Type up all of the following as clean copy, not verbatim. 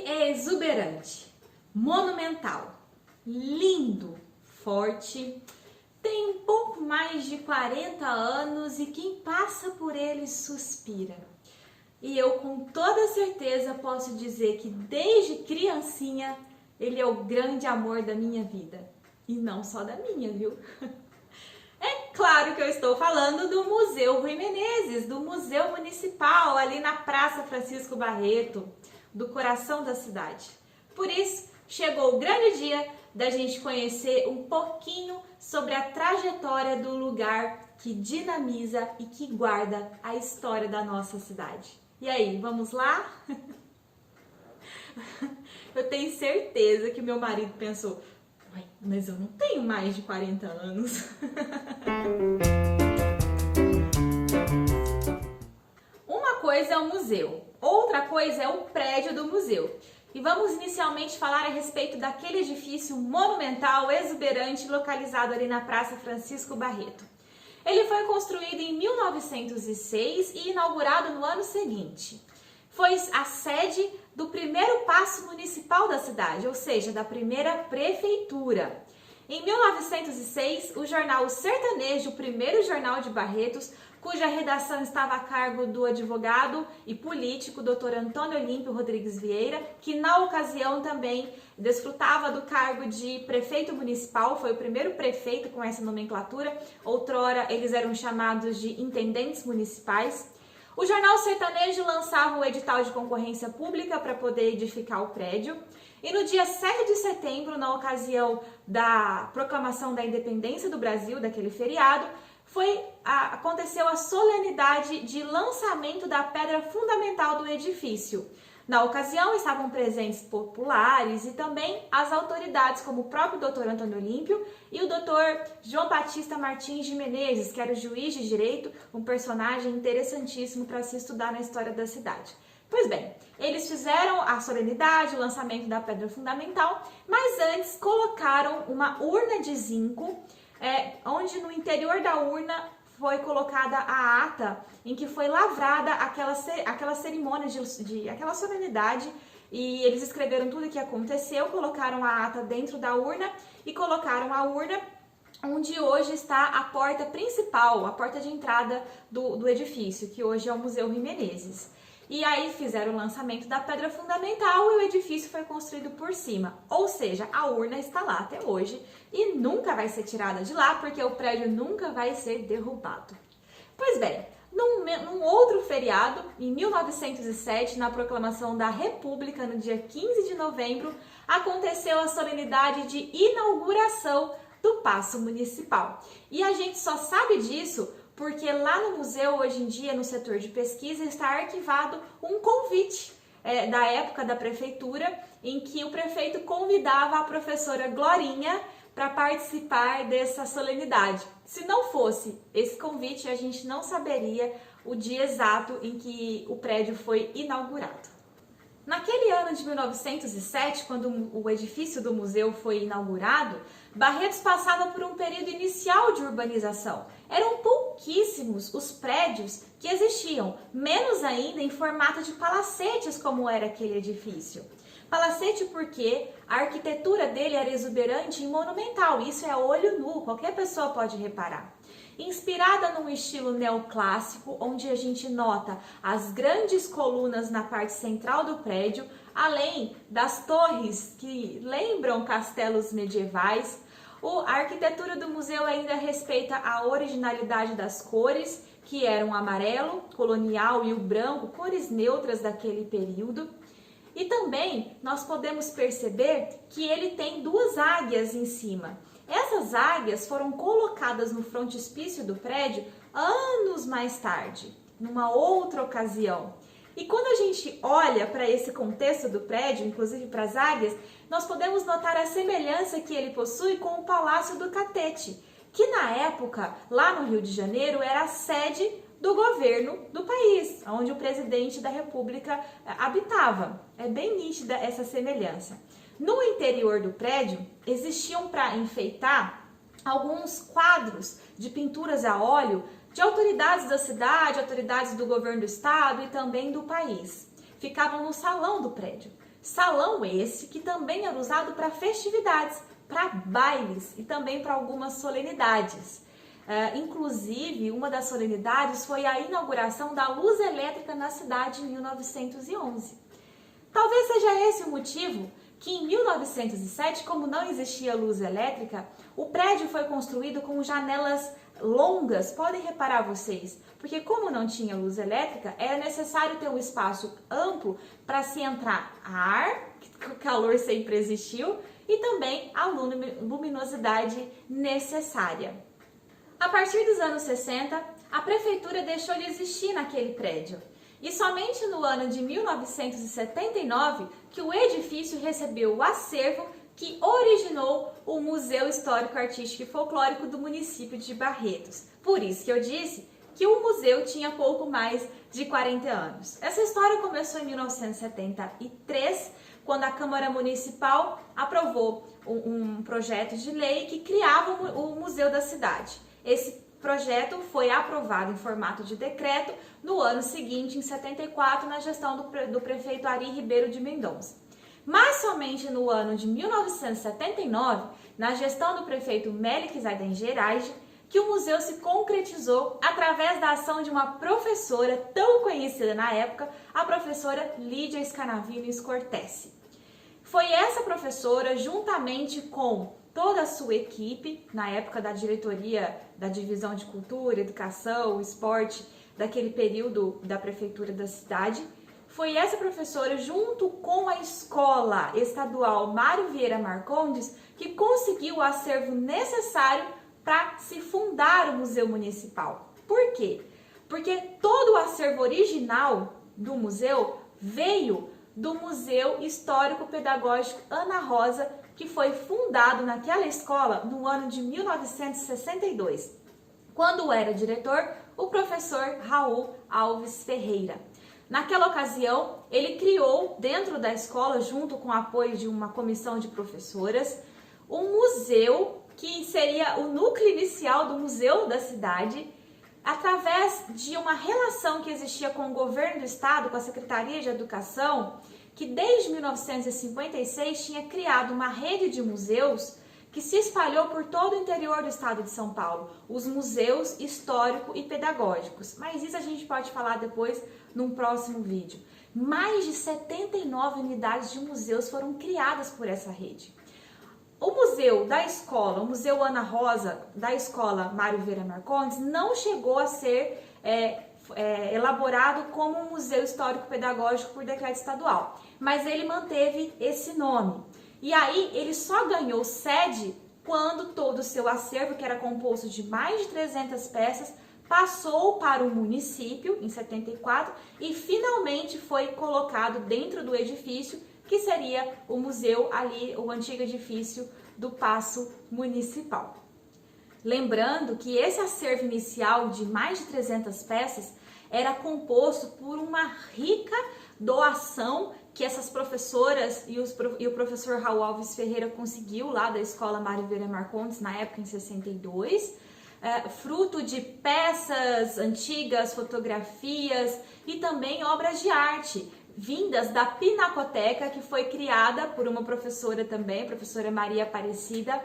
é exuberante, monumental, lindo, forte, tem um pouco mais de 40 anos e quem passa por ele suspira. E eu com toda certeza posso dizer que desde criancinha ele é o grande amor da minha vida. E não só da minha, viu? É claro que eu estou falando do Museu Rui Menezes, do Museu Municipal, ali na Praça Francisco Barreto, do coração da cidade. Por isso, chegou o grande dia da gente conhecer um pouquinho sobre a trajetória do lugar que dinamiza e que guarda a história da nossa cidade. E aí, vamos lá? Eu tenho certeza que meu marido pensou: mas eu não tenho mais de 40 anos. Uma coisa é o museu, outra coisa é o prédio do museu. E vamos inicialmente falar a respeito daquele edifício monumental, exuberante, localizado ali na Praça Francisco Barreto. Ele foi construído em 1906 e inaugurado no ano seguinte. Foi a sede do primeiro paço municipal da cidade, ou seja, da primeira prefeitura. Em 1906, o jornal O Sertanejo, o primeiro jornal de Barretos, cuja redação estava a cargo do advogado e político Dr. Antônio Olímpio Rodrigues Vieira, que na ocasião também desfrutava do cargo de prefeito municipal, foi o primeiro prefeito com essa nomenclatura, outrora eles eram chamados de intendentes municipais. O jornal Sertanejo lançava o edital de concorrência pública para poder edificar o prédio. E no dia 7 de setembro, na ocasião da proclamação da independência do Brasil, daquele feriado, aconteceu a solenidade de lançamento da pedra fundamental do edifício. Na ocasião estavam presentes populares e também as autoridades, como o próprio Dr. Antônio Olímpio e o Dr. João Batista Martins de Menezes, que era o juiz de direito, um personagem interessantíssimo para se estudar na história da cidade. Pois bem, eles fizeram a solenidade, o lançamento da pedra fundamental, mas antes colocaram uma urna de zinco, onde no interior da urna foi colocada a ata em que foi lavrada aquela cerimônia, aquela solenidade, e eles escreveram tudo o que aconteceu, colocaram a ata dentro da urna e colocaram a urna onde hoje está a porta principal, a porta de entrada do edifício, que hoje é o Museu Rui Menezes. E aí fizeram o lançamento da pedra fundamental e o edifício foi construído por cima. Ou seja, a urna está lá até hoje e nunca vai ser tirada de lá, porque o prédio nunca vai ser derrubado. Pois bem, num outro feriado, em 1907, na proclamação da República, no dia 15 de novembro, aconteceu a solenidade de inauguração do Paço Municipal. E a gente só sabe disso porque lá no museu, hoje em dia, no setor de pesquisa, está arquivado um convite da época da prefeitura, em que o prefeito convidava a professora Glorinha para participar dessa solenidade. Se não fosse esse convite, a gente não saberia o dia exato em que o prédio foi inaugurado. Naquele ano de 1907, quando o edifício do museu foi inaugurado, Barretos passava por um período inicial de urbanização. Eram pouquíssimos os prédios que existiam, menos ainda em formato de palacetes como era aquele edifício. Palacete porque a arquitetura dele era exuberante e monumental, isso é a olho nu, qualquer pessoa pode reparar. Inspirada num estilo neoclássico, onde a gente nota as grandes colunas na parte central do prédio, além das torres que lembram castelos medievais. A arquitetura do museu ainda respeita a originalidade das cores, que eram o amarelo, colonial e o branco, cores neutras daquele período. E também nós podemos perceber que ele tem duas águias em cima. Essas águias foram colocadas no frontispício do prédio anos mais tarde, numa outra ocasião. E quando a gente olha para esse contexto do prédio, inclusive para as águias, nós podemos notar a semelhança que ele possui com o Palácio do Catete, que na época, lá no Rio de Janeiro, era a sede do governo do país, onde o presidente da República habitava. É bem nítida essa semelhança. No interior do prédio, existiam para enfeitar alguns quadros de pinturas a óleo de autoridades da cidade, autoridades do governo do estado e também do país. Ficavam no salão do prédio. Salão esse que também era usado para festividades, para bailes e também para algumas solenidades. Inclusive, uma das solenidades foi a inauguração da luz elétrica na cidade em 1911. Talvez seja esse o motivo que em 1907, como não existia luz elétrica, o prédio foi construído com janelas longas. Podem reparar vocês, porque como não tinha luz elétrica, era necessário ter um espaço amplo para se entrar ar, que o calor sempre existiu, e também a luminosidade necessária. A partir dos anos 60, a prefeitura deixou de existir naquele prédio. E somente no ano de 1979 que o edifício recebeu o acervo que originou o Museu Histórico Artístico e Folclórico do município de Barretos. Por isso que eu disse que o museu tinha pouco mais de 40 anos. Essa história começou em 1973, quando a Câmara Municipal aprovou um projeto de lei que criava o Museu da Cidade. Esse projeto foi aprovado em formato de decreto no ano seguinte, em 74, na gestão do prefeito Ari Ribeiro de Mendonça. Mas somente no ano de 1979, na gestão do prefeito Mélix Aidengerage, que o museu se concretizou através da ação de uma professora tão conhecida na época, a professora Lídia Scanavino Scortese. Foi essa professora, juntamente com toda a sua equipe, na época da diretoria da Divisão de Cultura, Educação, Esporte, daquele período da prefeitura da cidade, foi essa professora, junto com a escola estadual Mário Vieira Marcondes, que conseguiu o acervo necessário para se fundar o Museu Municipal. Por quê? Porque todo o acervo original do museu veio do Museu Histórico Pedagógico Ana Rosa, que foi fundado naquela escola no ano de 1962, quando era diretor o professor Raul Alves Ferreira. Naquela ocasião, ele criou dentro da escola, junto com o apoio de uma comissão de professoras, um museu que seria o núcleo inicial do museu da cidade, através de uma relação que existia com o governo do estado, com a Secretaria de Educação, que desde 1956 tinha criado uma rede de museus que se espalhou por todo o interior do estado de São Paulo, os museus histórico e pedagógicos. Mas isso a gente pode falar depois num próximo vídeo. Mais de 79 unidades de museus foram criadas por essa rede. O museu da escola, o Museu Ana Rosa da escola Mário Vieira Marcondes, não chegou a ser elaborado como um museu histórico-pedagógico por decreto estadual, mas ele manteve esse nome. E aí ele só ganhou sede quando todo o seu acervo, que era composto de mais de 300 peças, passou para o município em 74 e finalmente foi colocado dentro do edifício, que seria o museu ali, o antigo edifício do Paço Municipal. Lembrando que esse acervo inicial de mais de 300 peças era composto por uma rica doação que essas professoras e o professor Raul Alves Ferreira conseguiu lá da escola Mário Vieira Marcondes, na época em 62, fruto de peças antigas, fotografias e também obras de arte, vindas da Pinacoteca, que foi criada por uma professora também, a professora Maria Aparecida,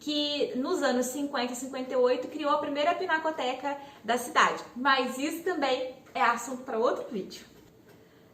que nos anos 50 e 58 criou a primeira pinacoteca da cidade. Mas isso também é assunto para outro vídeo.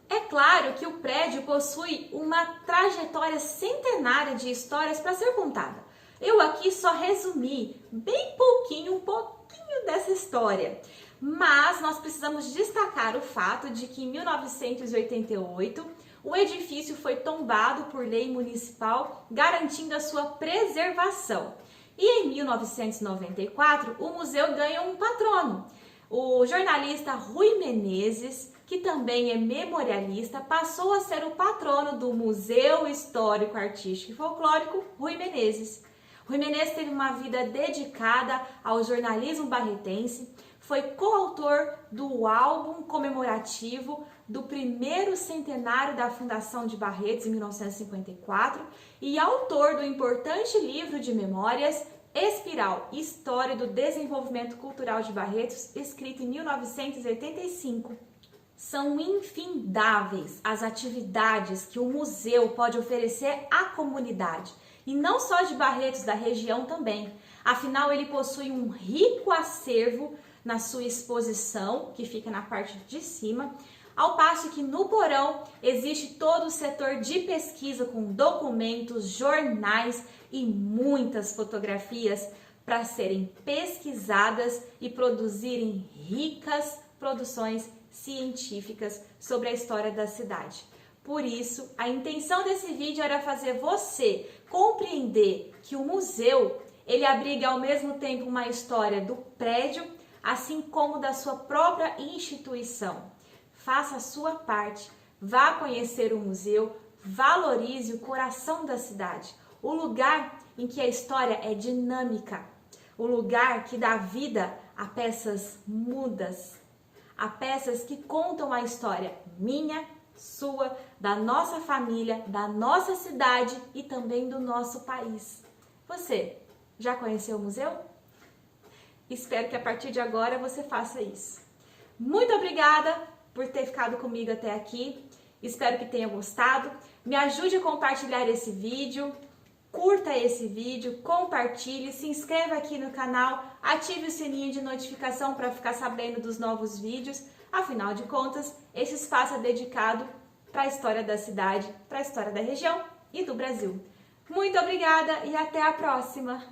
É claro que o prédio possui uma trajetória centenária de histórias para ser contada. Eu aqui só resumi bem pouquinho, um pouquinho dessa história. Mas nós precisamos destacar o fato de que em 1988 o edifício foi tombado por lei municipal, garantindo a sua preservação. E em 1994, o museu ganha um patrono. O jornalista Rui Menezes, que também é memorialista, passou a ser o patrono do Museu Histórico Artístico e Folclórico Rui Menezes. Rui Menezes teve uma vida dedicada ao jornalismo barretense, foi coautor do álbum comemorativo do primeiro centenário da Fundação de Barretos, em 1954, e autor do importante livro de memórias Espiral, História do Desenvolvimento Cultural de Barretos, escrito em 1985. São infindáveis as atividades que o museu pode oferecer à comunidade, e não só de Barretos, da região também. Afinal, ele possui um rico acervo na sua exposição, que fica na parte de cima, ao passo que no porão existe todo o setor de pesquisa com documentos, jornais e muitas fotografias para serem pesquisadas e produzirem ricas produções científicas sobre a história da cidade. Por isso, a intenção desse vídeo era fazer você compreender que o museu, ele abriga ao mesmo tempo uma história do prédio, assim como da sua própria instituição. Faça a sua parte, vá conhecer o museu, valorize o coração da cidade, o lugar em que a história é dinâmica, o lugar que dá vida a peças mudas, a peças que contam a história minha, sua, da nossa família, da nossa cidade e também do nosso país. Você já conheceu o museu? Espero que a partir de agora você faça isso. Muito obrigada por ter ficado comigo até aqui. Espero que tenha gostado. Me ajude a compartilhar esse vídeo. Curta esse vídeo, compartilhe, se inscreva aqui no canal, ative o sininho de notificação para ficar sabendo dos novos vídeos. Afinal de contas, esse espaço é dedicado para a história da cidade, para a história da região e do Brasil. Muito obrigada e até a próxima!